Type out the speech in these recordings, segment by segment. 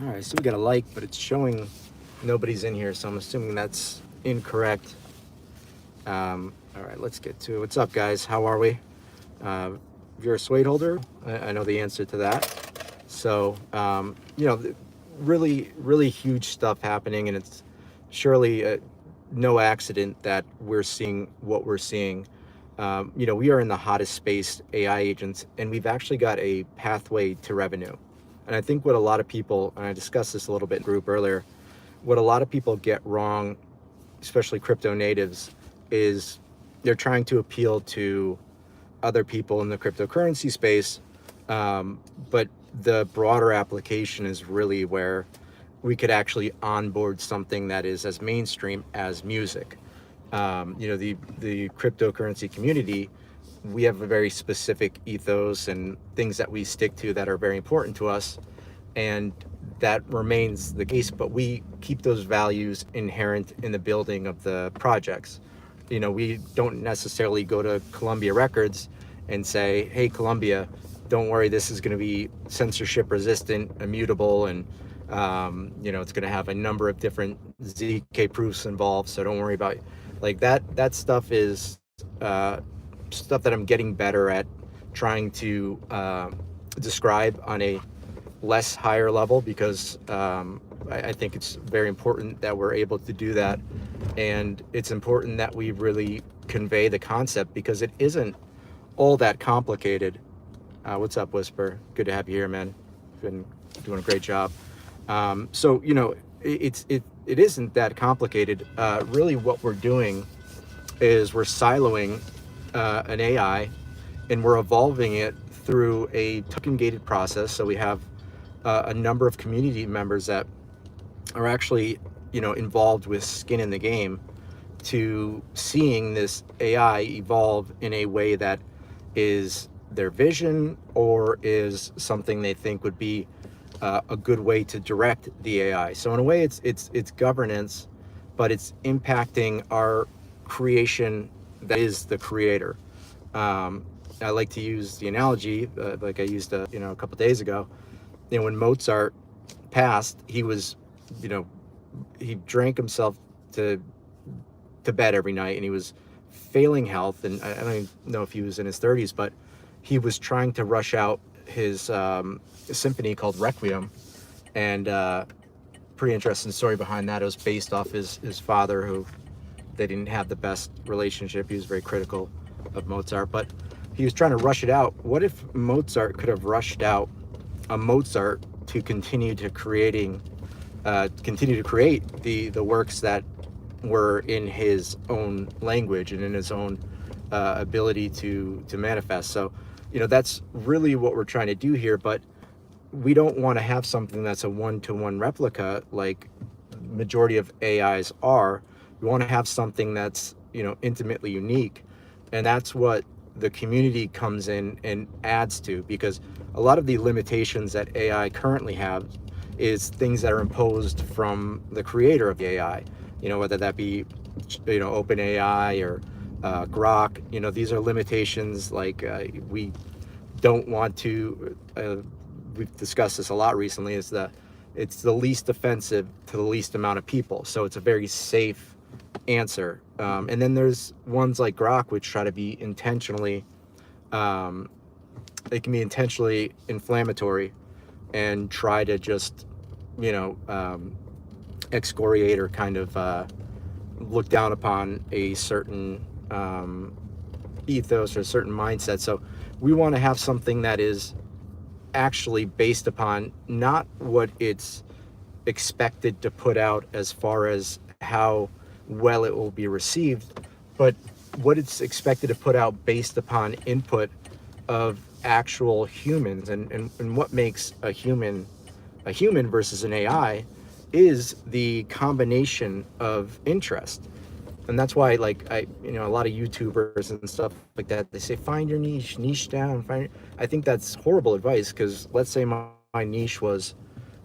All right, so we got a like, but it's showing nobody's in here, so I'm assuming that's incorrect. All right, let's get to it. What's up, guys? How are we? If you're a Suede holder, I know the answer to that. So, really, really huge stuff happening, and it's surely no accident that we're seeing what we're seeing. We are in the hottest space, AI agents, and we've actually got a pathway to revenue. And I think what a lot of people, and I discussed this a little bit in the group earlier, what a lot of people get wrong, especially crypto natives, is they're trying to appeal to other people in the cryptocurrency space. But the broader application is really where we could actually onboard something that is as mainstream as music. The cryptocurrency community, we have a very specific ethos and things that we stick to that are very important to us, and that remains the case, but we keep those values inherent in the building of the projects. We don't necessarily go to Columbia Records and say, hey, Columbia, don't worry, this is going to be censorship resistant, immutable, and it's going to have a number of different ZK proofs involved, so don't worry about it. Like that stuff is stuff that I'm getting better at trying to describe on a less higher level, because I think it's very important that we're able to do that, and it's important that we really convey the concept, because it isn't all that complicated. What's up, Whisper? Good to have you here, man. You've been doing a great job. It isn't that complicated. Really, what we're doing is we're siloing an AI, and we're evolving it through a token gated process. So we have a number of community members that are actually, involved with skin in the game, to seeing this AI evolve in a way that is their vision, or is something they think would be a good way to direct the AI. So in a way, it's governance, but it's impacting our creation that is the creator. I like to use the analogy, like I used a couple days ago. When Mozart passed, he was, he drank himself to bed every night, and he was failing health. And I don't even know if he was in his 30s, but he was trying to rush out his symphony called Requiem. And pretty interesting story behind that. It was based off his father, who they didn't have the best relationship. He was very critical of Mozart, but he was trying to rush it out. What if Mozart could have rushed out a Mozart to continue to create the works that were in his own language and in his own ability to manifest? So, that's really what we're trying to do here. But we don't want to have something that's a one-to-one replica like majority of AIs are. We want to have something that's, intimately unique, and that's what the community comes in and adds to, because a lot of the limitations that AI currently have is things that are imposed from the creator of the AI, whether that be, OpenAI or Grok. These are limitations. Like we don't want to, we've discussed this a lot recently, it's the least offensive to the least amount of people. So it's a very safe answer. And then there's ones like Grok, which try to be intentionally, they can be intentionally inflammatory and try to just, excoriate or kind of look down upon a certain ethos or a certain mindset. So we want to have something that is actually based upon not what it's expected to put out as far as how well it will be received, but what it's expected to put out based upon input of actual humans. And what makes a human versus an AI is the combination of interest. And that's why, like, a lot of YouTubers and stuff like that, they say, find your niche down. I think that's horrible advice, because let's say my niche was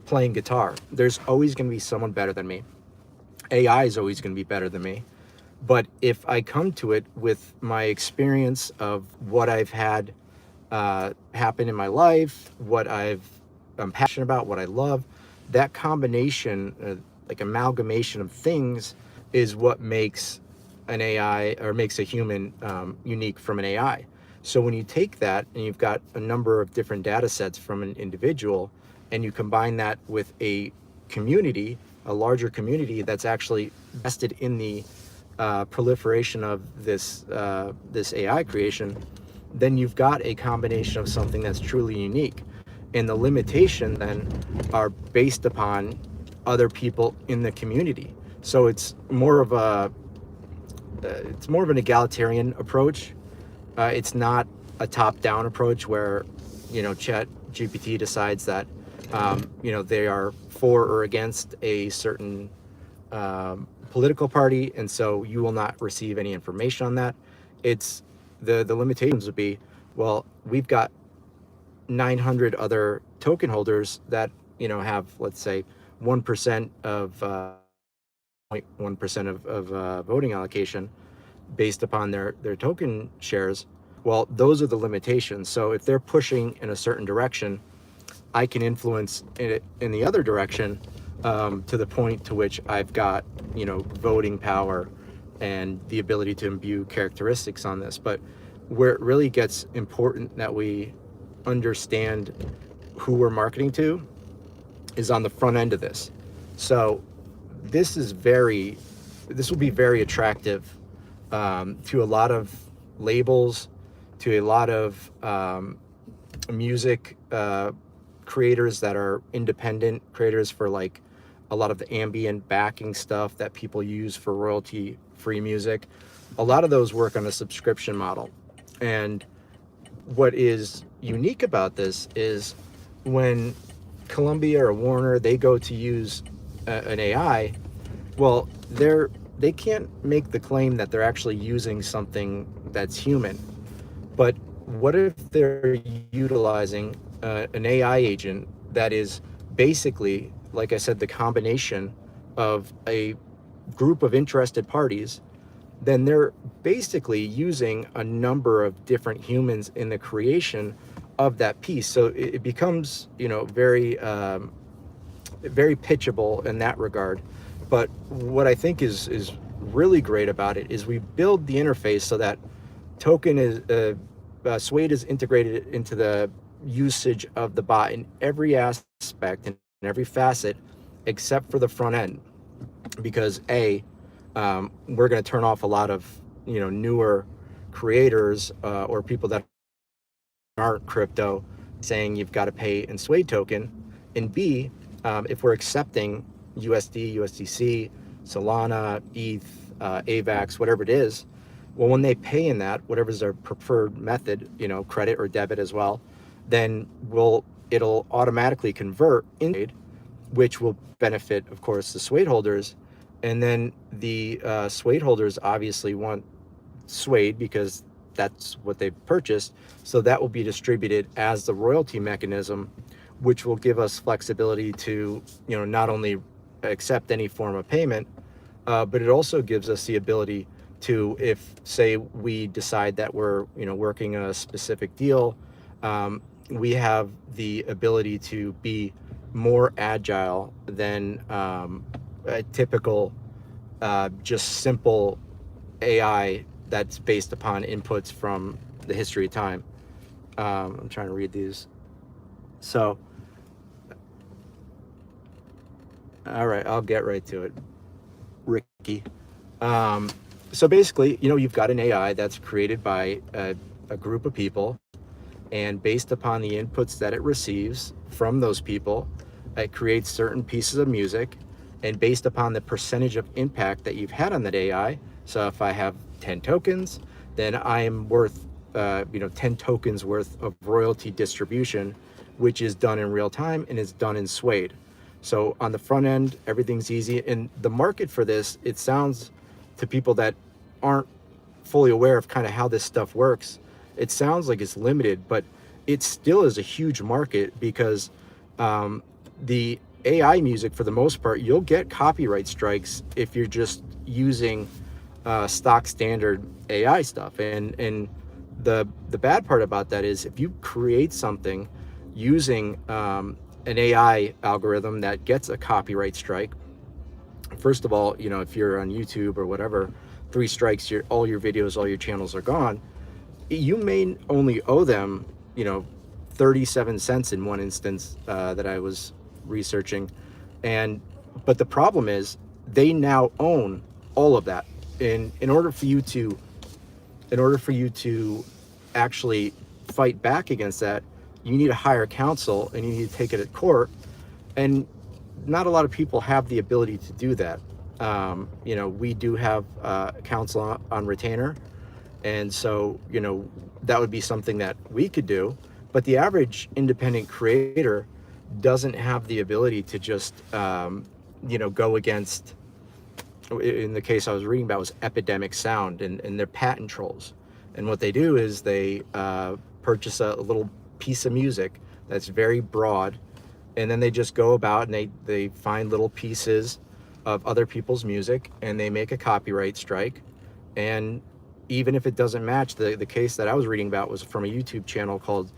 playing guitar. There's always going to be someone better than me. AI is always going to be better than me. But if I come to it with my experience of what I've had happen in my life, I'm passionate about, what I love, that combination, like amalgamation of things, is what makes an AI, or makes a human unique from an AI. So when you take that and you've got a number of different data sets from an individual, and you combine that with a community, a larger community that's actually vested in the proliferation of this AI creation, then you've got a combination of something that's truly unique. And the limitation then are based upon other people in the community. So it's more of an egalitarian approach. It's not a top-down approach where, Chat GPT decides that, they are for or against a certain political party, and so you will not receive any information on that. It's the limitations would be, well, we've got 900 other token holders that have, let's say, 1% of 0.1% of voting allocation based upon their token shares. Well, those are the limitations. So if they're pushing in a certain direction, I can influence it in the other direction, to the point to which I've got voting power and the ability to imbue characteristics on this. But where it really gets important that we understand who we're marketing to is on the front end of this. So this will be very attractive to a lot of labels, to a lot of music creators that are independent creators for like a lot of the ambient backing stuff that people use for royalty free music. A lot of those work on a subscription model. And what is unique about this is when Columbia or Warner, they go to use an AI, well, they can't make the claim that they're actually using something that's human. But what if they're utilizing an AI agent that is basically, like I said, the combination of a group of interested parties? Then they're basically using a number of different humans in the creation of that piece. So it becomes, very, very pitchable in that regard. But what I think is really great about it is we build the interface so that token is Suede is integrated into the usage of the bot in every aspect and in every facet, except for the front end, because we're going to turn off a lot of newer creators or people that aren't crypto, saying you've got to pay in Suede token, and B, if we're accepting USD, USDC, Solana, ETH, AVAX, whatever it is, well, when they pay in that, whatever's their preferred method, credit or debit as well, then it'll automatically convert in, which will benefit, of course, the Suede holders. And then the Suede holders obviously want Suede because that's what they purchased. So that will be distributed as the royalty mechanism, which will give us flexibility to, not only accept any form of payment, but it also gives us the ability to, if say we decide that we're, working a specific deal, we have the ability to be more agile than a typical, just simple AI that's based upon inputs from the history of time. I'm trying to read these. So, all right, I'll get right to it, Ricky. So basically, you've got an AI that's created by a group of people, and based upon the inputs that it receives from those people, it creates certain pieces of music, and based upon the percentage of impact that you've had on that AI. So if I have 10 tokens, then I am worth 10 tokens worth of royalty distribution, which is done in real time and is done in Suede. So on the front end, everything's easy. And the market for this, it sounds to people that aren't fully aware of kind of how this stuff works, it sounds like it's limited, but it still is a huge market, because the AI music, for the most part, you'll get copyright strikes if you're just using stock standard AI stuff. And the bad part about that is if you create something using an AI algorithm that gets a copyright strike, first of all, you know, if you're on YouTube or whatever, 3 strikes, all your videos, all your channels are gone. You may only owe them, you know, 37 cents in one instance that I was researching. And but the problem is they now own all of that. And in order for you to actually fight back against that, you need to hire counsel and you need to take it at court. And not a lot of people have the ability to do that. You know, we do have counsel on retainer, and so, you know, that would be something that we could do. But the average independent creator doesn't have the ability to just, you know, go against, in the case I was reading about was Epidemic Sound and their patent trolls. And what they do is they purchase a little piece of music that's very broad, and then they just go about and they find little pieces of other people's music and they make a copyright strike. And even if it doesn't match, the case that I was reading about was from a YouTube channel called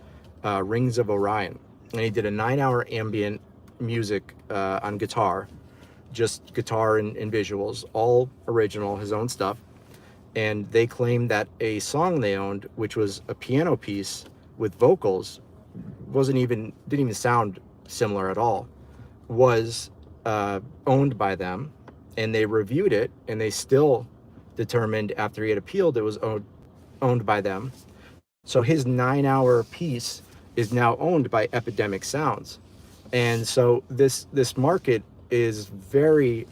Rings of Orion. And he did a 9-hour ambient music on guitar, just guitar and visuals, all original, his own stuff. And they claimed that a song they owned, which was a piano piece with vocals, didn't even sound similar at all, was owned by them. And they reviewed it, and they still determined after he had appealed it was owned by them. So his 9-hour piece is now owned by Epidemic Sounds. And so this market is very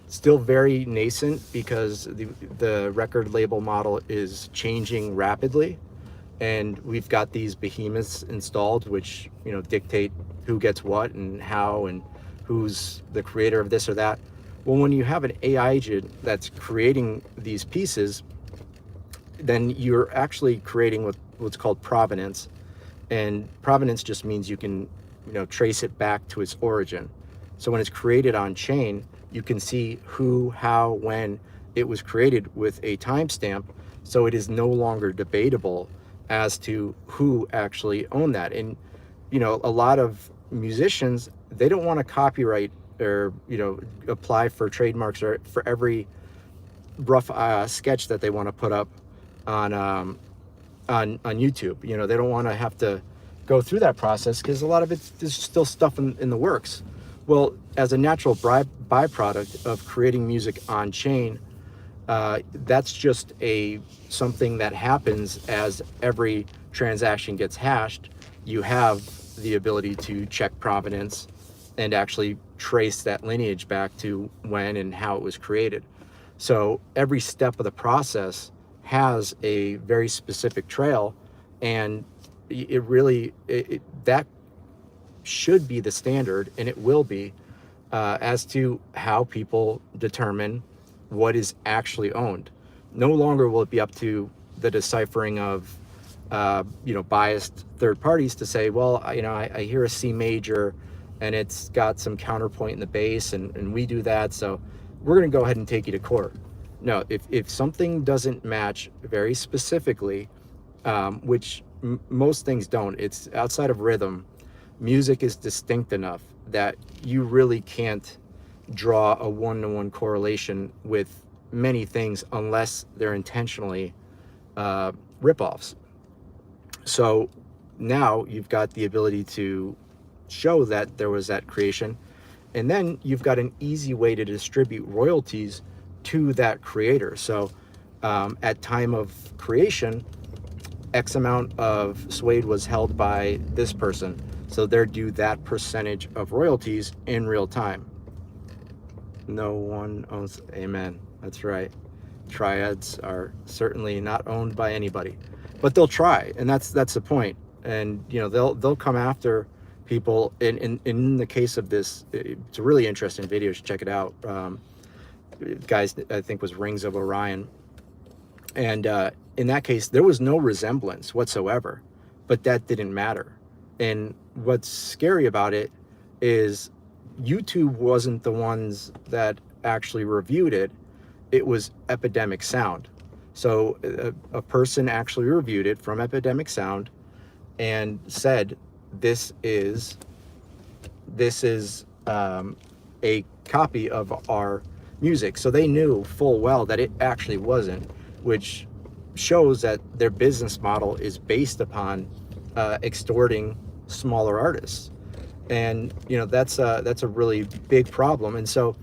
still very nascent, because the record label model is changing rapidly, and we've got these behemoths installed which, you know, dictate who gets what and how and who's the creator of this or that. Well, when you have an AI agent that's creating these pieces, then you're actually creating what's called provenance. And provenance just means you can, you know, trace it back to its origin. So when it's created on chain, you can see who, how, when it was created with a timestamp. So it is no longer debatable as to who actually owned that. And, you know, a lot of musicians, they don't want to copyright or, you know, apply for trademarks or for every rough sketch that they want to put up on YouTube. You know, they don't want to have to go through that process, because a lot of it's there's still stuff in the works. Well, as a natural byproduct of creating music on chain, that's just something that happens as every transaction gets hashed. You have the ability to check provenance and actually trace that lineage back to when and how it was created. So every step of the process has a very specific trail, and that should be the standard, and it will be, as to how people determine what is actually owned. No longer will it be up to the deciphering of you know, biased third parties to say, well, you know, I hear a C major and it's got some counterpoint in the bass, and we do that, so we're going to go ahead and take you to court. No, if something doesn't match very specifically, which most things don't, it's outside of rhythm, music is distinct enough that you really can't draw a one-to-one correlation with many things unless they're intentionally rip-offs. So now you've got the ability to show that there was that creation, and then you've got an easy way to distribute royalties to that creator. So at time of creation, X amount of Suede was held by this person, so they're due that percentage of royalties in real time. No one owns, amen, that's right. Triads are certainly not owned by anybody, but they'll try, and that's the point. And, you know, they'll come after people. In the case of this, it's a really interesting video, you should check it out. Guys, I think was Rings of Orion, and in that case there was no resemblance whatsoever, but that didn't matter. And what's scary about it is YouTube wasn't the ones that actually reviewed it, it was Epidemic Sound. So a person actually reviewed it from Epidemic Sound and said, this is this is a copy of our music. So they knew full well that it actually wasn't, which shows that their business model is based upon extorting smaller artists. And that's a really big problem. And so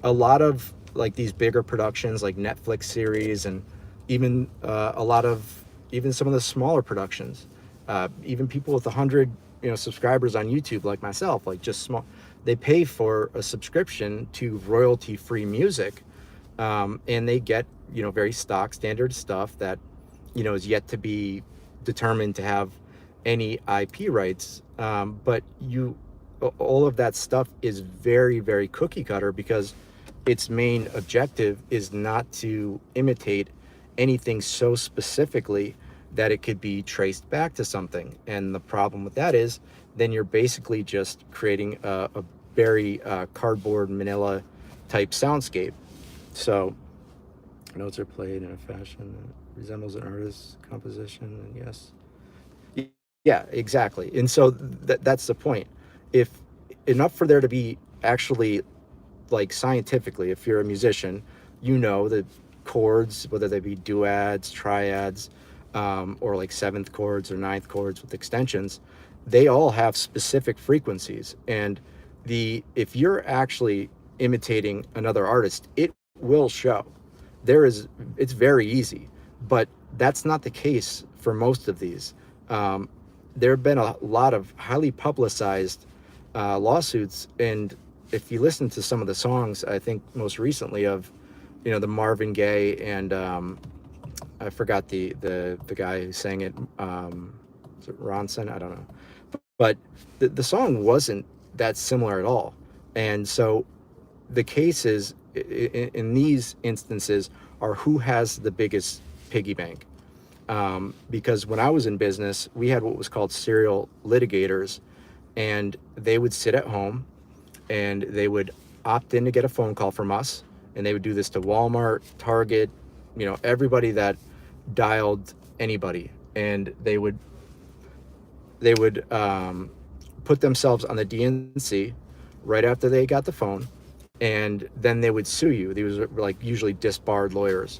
a lot of like these bigger productions like Netflix series, and even a lot of even some of the smaller productions, even people with 100 subscribers on YouTube like myself, like just small, they pay for a subscription to royalty free music, and they get very stock standard stuff that is yet to be determined to have any IP rights. But all of that stuff is very, very cookie cutter because its main objective is not to imitate anything so specifically that it could be traced back to something. And the problem with that is then you're basically just creating a very cardboard manila type soundscape. So notes are played in a fashion that resembles an artist's composition, and yes. Yeah, exactly. And so that's the point. If enough for there to be actually, like scientifically, if you're a musician, the chords, whether they be duads, triads, or like seventh chords or ninth chords with extensions, they all have specific frequencies. And if you're actually imitating another artist, it will show. It's very easy, but that's not the case for most of these. Um, there have been a lot of highly publicized lawsuits, and if you listen to some of the songs, I think most recently of, the Marvin Gaye and I forgot the guy who sang it. Is it Ronson? I don't know, but the song wasn't that similar at all. And so the cases in these instances are who has the biggest piggy bank. Because when I was in business, we had what was called serial litigators, and they would sit at home and they would opt in to get a phone call from us, and they would do this to Walmart, Target, everybody that dialed anybody, and they would put themselves on the DNC right after they got the phone, and then they would sue you. These were like usually disbarred lawyers,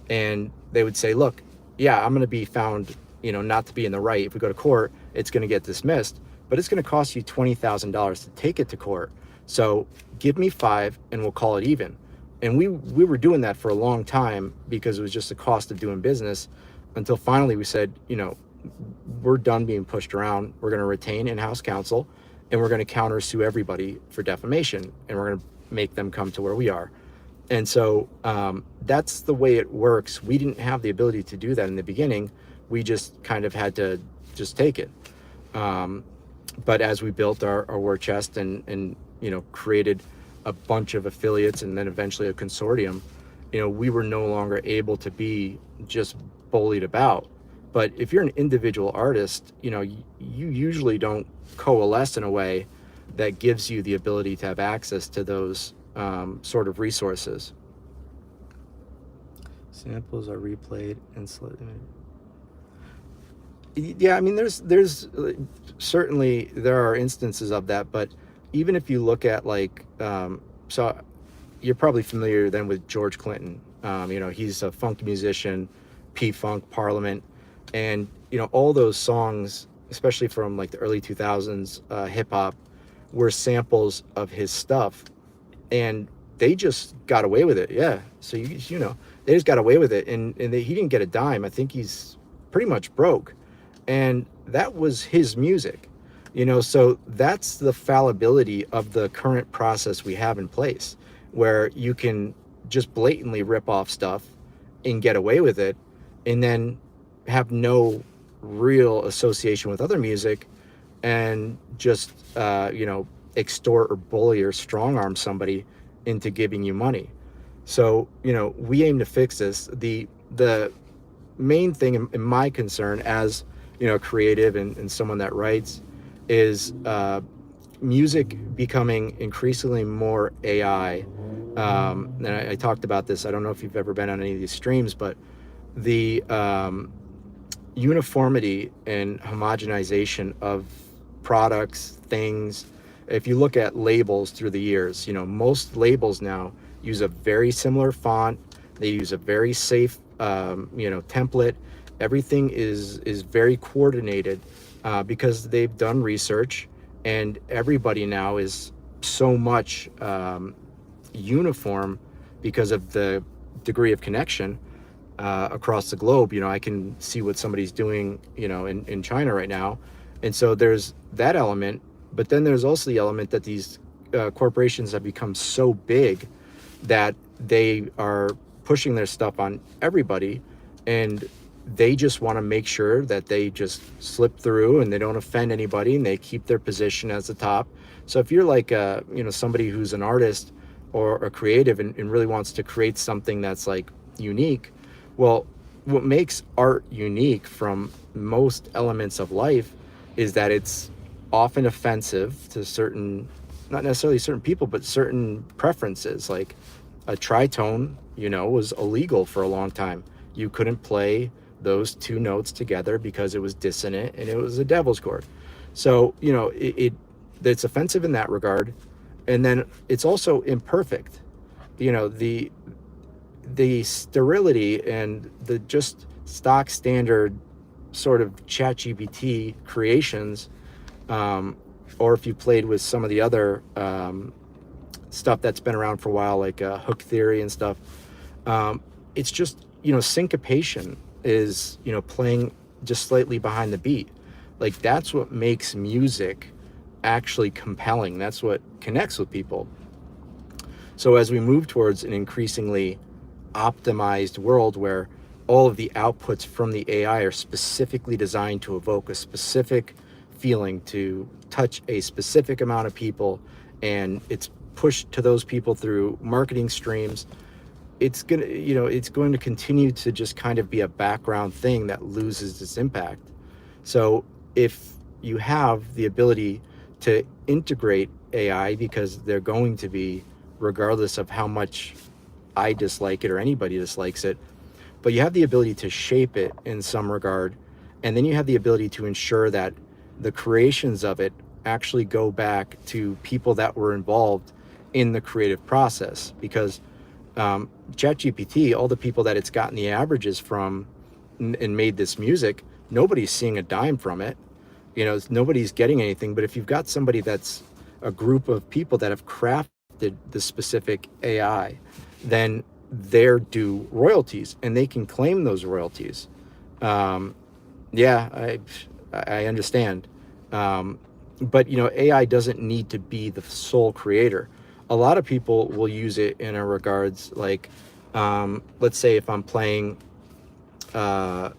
and they would say, look, yeah, I'm going to be found not to be in the right. If we go to court, it's going to get dismissed, but it's going to cost you $20,000 to take it to court. So give me 5 and we'll call it even. And we were doing that for a long time because it was just the cost of doing business, until finally we said, we're done being pushed around. We're going to retain in-house counsel, and we're going to countersue everybody for defamation, and we're going to make them come to where we are. And so that's the way it works. We didn't have the ability to do that in the beginning. We just kind of had to just take it. But as we built our war chest and created a bunch of affiliates and then eventually a consortium, we were no longer able to be just bullied about. But if you're an individual artist, you usually don't coalesce in a way that gives you the ability to have access to those sort of resources. Samples are replayed and yeah, I mean, there's certainly there are instances of that, but even if you look at like so you're probably familiar then with George Clinton. He's a funk musician, P-Funk, Parliament, and all those songs, especially from like the early 2000s hip hop, were samples of his stuff, and they just got away with it. Yeah, so they just got away with it, and he didn't get a dime. I think he's pretty much broke, and that was his music. So that's the fallibility of the current process we have in place, where you can just blatantly rip off stuff and get away with it, and then have no real association with other music, and just extort or bully or strong arm somebody into giving you money. So we aim to fix this. The main thing in my concern as creative and someone that writes is music becoming increasingly more AI. And I talked about this. I don't know if you've ever been on any of these streams, but the uniformity and homogenization of products, things, if you look at labels through the years, most labels now use a very similar font. They use a very safe, template. Everything is very coordinated because they've done research, and everybody now is so much uniform because of the degree of connection across the globe. I can see what somebody's doing, in China right now. And so there's that element, but then there's also the element that these corporations have become so big that they are pushing their stuff on everybody, and they just want to make sure that they just slip through and they don't offend anybody, and they keep their position as the top. So if you're like somebody who's an artist or a creative, and really wants to create something that's like unique, well, what makes art unique from most elements of life is that it's often offensive to certain, not necessarily certain people, but certain preferences. Like a tritone, was illegal for a long time. You couldn't play those two notes together because it was dissonant and it was a devil's chord. So, it's offensive in that regard. And then it's also imperfect. The sterility and the just stock standard sort of ChatGPT creations, or if you played with some of the other stuff that's been around for a while, like hook theory and stuff, it's just, syncopation is, playing just slightly behind the beat. Like that's what makes music actually compelling. That's what connects with people. So as we move towards an increasingly optimized world where all of the outputs from the AI are specifically designed to evoke a specific feeling, to touch a specific amount of people, and it's pushed to those people through marketing streams, it's going to continue to just kind of be a background thing that loses its impact. So if you have the ability to integrate AI, because they're going to be, regardless of how much I dislike it or anybody dislikes it, but you have the ability to shape it in some regard, and then you have the ability to ensure that the creations of it actually go back to people that were involved in the creative process. Because ChatGPT, all the people that it's gotten the averages from and made this music, nobody's seeing a dime from it. Nobody's getting anything. But if you've got somebody that's a group of people that have crafted the specific AI, then they're due royalties, and they can claim those royalties. Yeah, I understand. But AI doesn't need to be the sole creator. A lot of people will use it in a regards like, let's say if I'm playing, I'm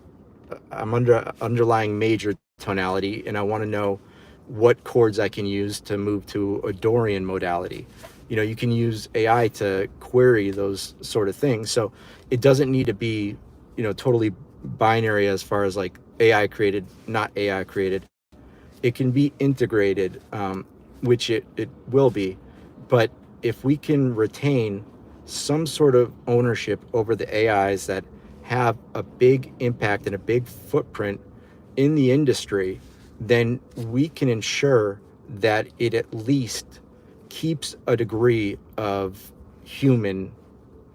underlying major tonality, and I want to know what chords I can use to move to a Dorian modality. You can use AI to query those sort of things. So it doesn't need to be, totally binary as far as like AI created, not AI created. It can be integrated, which it will be. But if we can retain some sort of ownership over the AIs that have a big impact and a big footprint in the industry, then we can ensure that it at least keeps a degree of human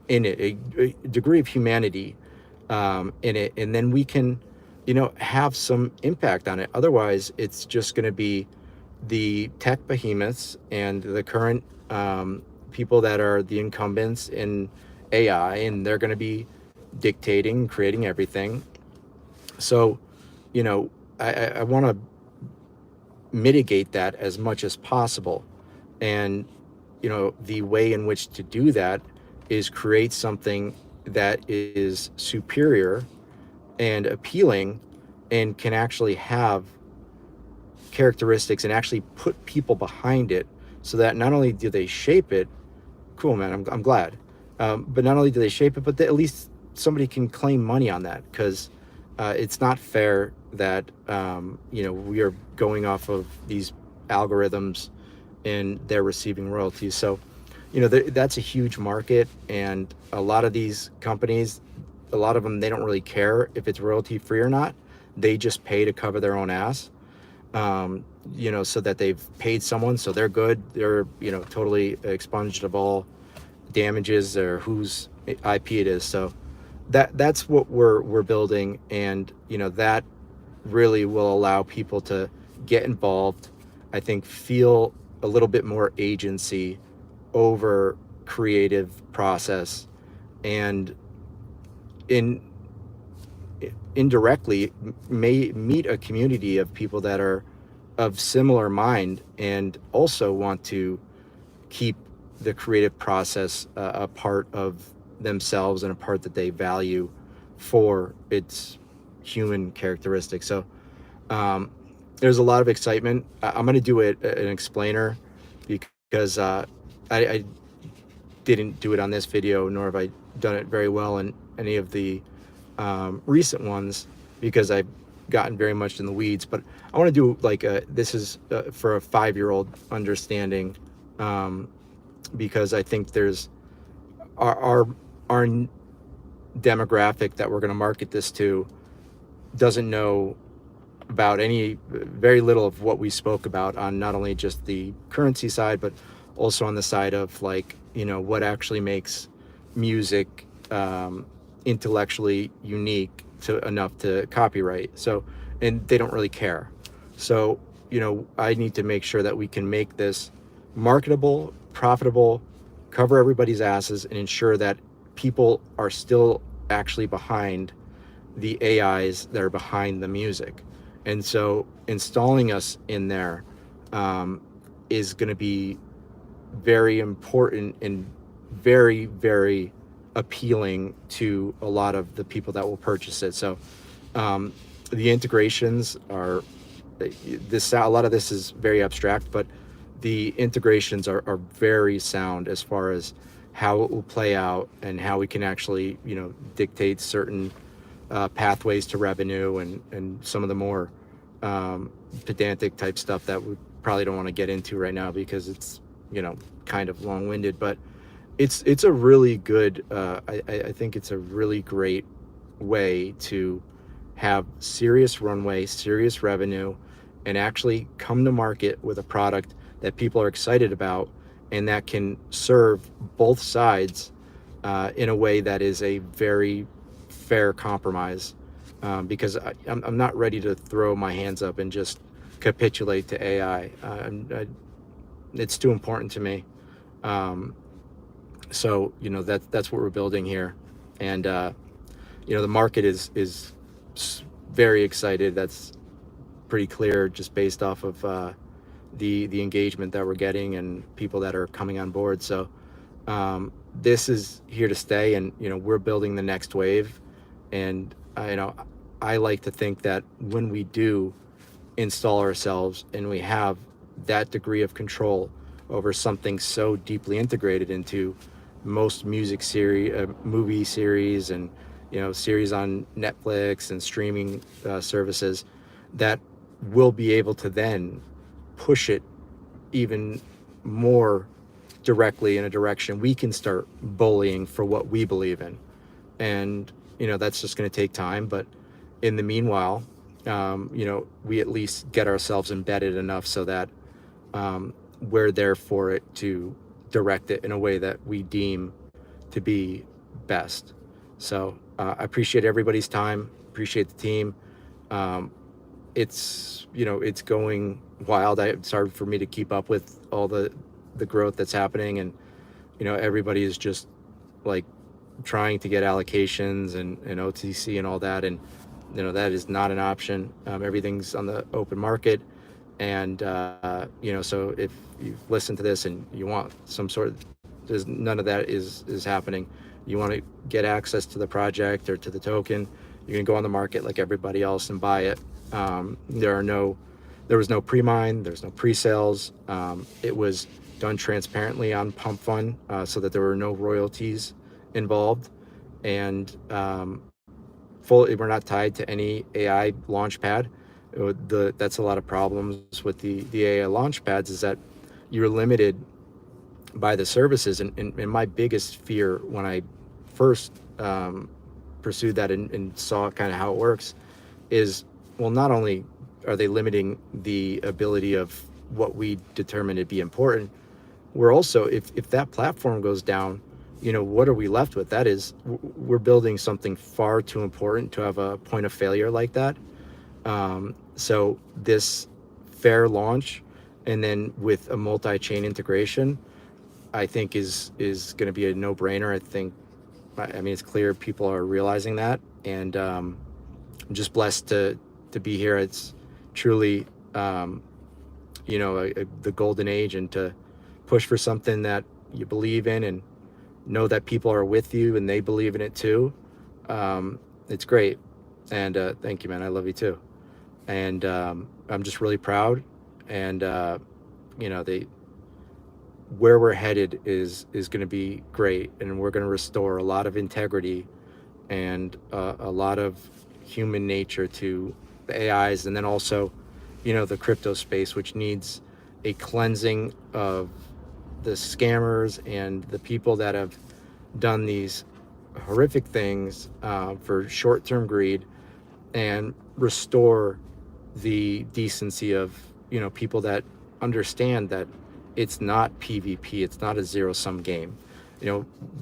in it, a degree of humanity in it, and then we can, have some impact on it. Otherwise, it's just going to be the tech behemoths and the current people that are the incumbents in AI, and they're going to be dictating, creating everything. So, I want to mitigate that as much as possible. And, the way in which to do that is create something that is superior and appealing and can actually have characteristics and actually put people behind it, so that not only do they shape it, cool, man, I'm glad, but not only do they shape it, but at least somebody can claim money on that, because it's not fair that we are going off of these algorithms and they're receiving royalties. So that's a huge market, and a lot of these companies, a lot of them, they don't really care if it's royalty free or not. They just pay to cover their own ass. so that they've paid someone, so they're good. They're, totally expunged of all damages or whose IP it is. So that's what we're building, and that really will allow people to get involved. I think feel a little bit more agency over creative process, and in indirectly may meet a community of people that are of similar mind and also want to keep the creative process a part of themselves and a part that they value for its human characteristics. So um, there's a lot of excitement. I'm going to do an explainer because I didn't do it on this video, nor have I done it very well in any of the recent ones, because I've gotten very much in the weeds. But I want to do like this is for a 5-year-old understanding, because I think there's our demographic that we're going to market this to doesn't know about very little of what we spoke about on not only just the currency side, but also on the side of like, what actually makes music intellectually unique to enough to copyright. So, and they don't really care. So, I need to make sure that we can make this marketable, profitable, cover everybody's asses, and ensure that people are still actually behind the AIs that are behind the music. And so installing us in there is going to be very important and very, very appealing to a lot of the people that will purchase it. So the integrations are a lot of this is very abstract, but the integrations are very sound as far as how it will play out and how we can actually, dictate certain pathways to revenue and some of the more pedantic type stuff that we probably don't want to get into right now because it's, kind of long-winded. But it's a really good, I think it's a really great way to have serious runway, serious revenue, and actually come to market with a product that people are excited about and that can serve both sides in a way that is a very fair compromise, because I'm not ready to throw my hands up and just capitulate to AI. It's too important to me. So that's what we're building here, and the market is very excited. That's pretty clear just based off of the engagement that we're getting and people that are coming on board. So this is here to stay, and we're building the next wave. And I like to think that when we do install ourselves and we have that degree of control over something so deeply integrated into most movie series, and series on Netflix and streaming services, that we'll be able to then push it even more directly in a direction we can start bullying for what we believe in. And that's just going to take time, but in the meanwhile, we at least get ourselves embedded enough so that we're there for it to direct it in a way that we deem to be best. So I appreciate everybody's time, appreciate the team. It's going wild. It's hard for me to keep up with all the growth that's happening, and everybody is just like trying to get allocations and OTC and all that, and that is not an option. Everything's on the open market, and so if you've listened to this and you want some sort of, none of that is happening. You want to get access to the project or to the token, you can go on the market like everybody else and buy it. There was no pre-mine, there's no pre-sales. It was done transparently on Pump Fund, so that there were no royalties involved, and we're not tied to any AI launch pad. That's a lot of problems with the AI launch pads, is that you're limited by the services. And my biggest fear when I first pursued that and saw kind of how it works is, well, not only are they limiting the ability of what we determine to be important? We're also, if that platform goes down, what are we left with? That is, we're building something far too important to have a point of failure like that. So this fair launch, and then with a multi-chain integration, I think is going to be a no-brainer. I mean, it's clear people are realizing that, and I'm just blessed to be here. It's truly, the golden age, and to push for something that you believe in, and know that people are with you and they believe in it too. It's great. And thank you, man. I love you too. And I'm just really proud. And they where we're headed is going to be great, and we're going to restore a lot of integrity and a lot of human nature to the AIs, and then also, the crypto space, which needs a cleansing of the scammers and the people that have done these horrific things for short-term greed, and restore the decency of people that understand that it's not PvP, it's not a zero-sum game.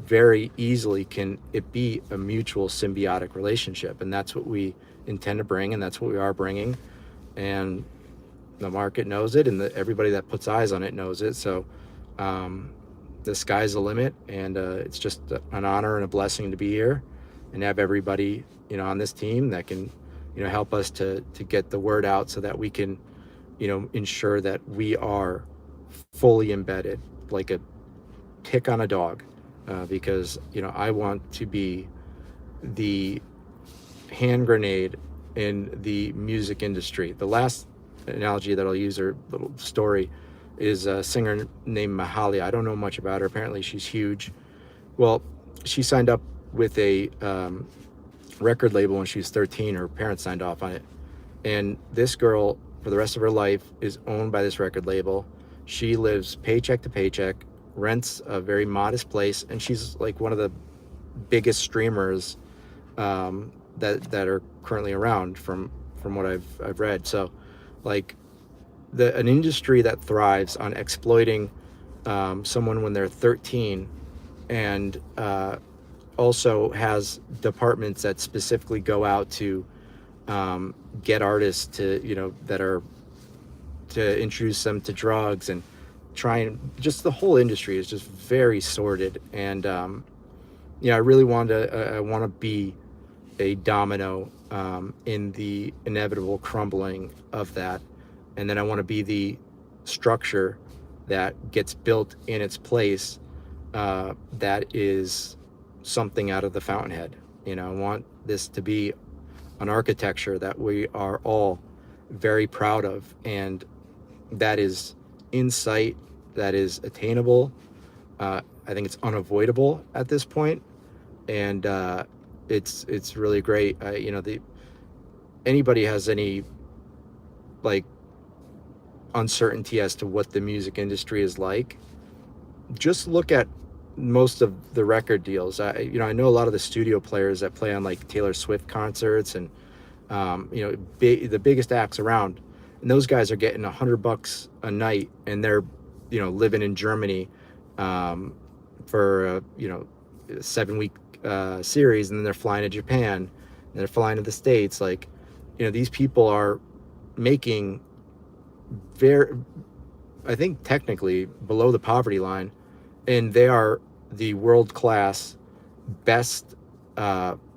Very easily can it be a mutual symbiotic relationship, and that's what we intend to bring, and that's what we are bringing, and the market knows it, and everybody that puts eyes on it knows it. So the sky's the limit, and it's just an honor and a blessing to be here and have everybody on this team that can help us to get the word out, so that we can ensure that we are fully embedded like a tick on a dog, because I want to be the hand grenade in the music industry. The last analogy that I'll use, or little story, is a singer named Mahalia. I don't know much about her. Apparently she's huge. Well, she signed up with a record label when she was 13. Her parents signed off on it, and this girl for the rest of her life is owned by this record label. She lives paycheck to paycheck, rents a very modest place, and she's like one of the biggest streamers that are currently around from what I've read. So like an industry that thrives on exploiting someone when they're 13, and also has departments that specifically go out to get artists to introduce them to drugs, and just the whole industry is just very sordid. And I really want to be a domino in the inevitable crumbling of that, and then I want to be the structure that gets built in its place, that is something out of the Fountainhead. I want this to be an architecture that we are all very proud of, and that is in sight, that is attainable. I think it's unavoidable at this point, and it's really great. Anybody has any like uncertainty as to what the music industry is like, just look at most of the record deals. I know a lot of the studio players that play on like Taylor Swift concerts, and the biggest acts around, and those guys are getting $100 a night, and they're living in Germany for a 7-week series, and then they're flying to Japan, and they're flying to the States. Like, these people are making I think technically below the poverty line, and they are the world-class best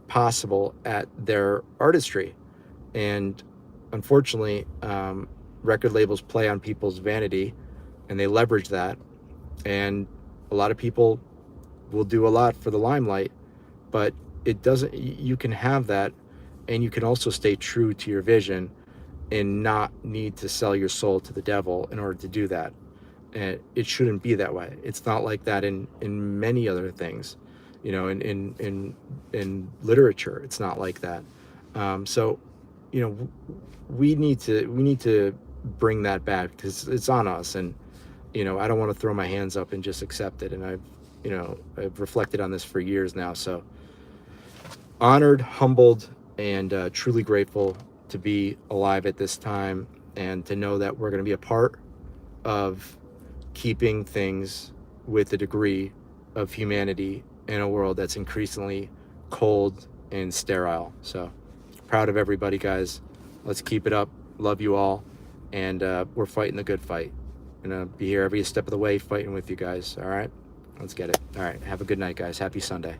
possible at their artistry. And unfortunately, record labels play on people's vanity, and they leverage that, and a lot of people will do a lot for the limelight, but you can have that, and you can also stay true to your vision and not need to sell your soul to the devil in order to do that. And it shouldn't be that way. It's not like that in many other things, in literature. It's not like that. So we need to bring that back, because it's on us. And I don't want to throw my hands up and just accept it. And I've reflected on this for years now. So honored, humbled, and truly grateful to be alive at this time, and to know that we're going to be a part of keeping things with a degree of humanity in a world that's increasingly cold and sterile. So proud of everybody, guys. Let's keep it up. Love you all. And we're fighting the good fight. Gonna be here every step of the way fighting with you guys. All right, let's get it. All right, have a good night, guys. Happy Sunday.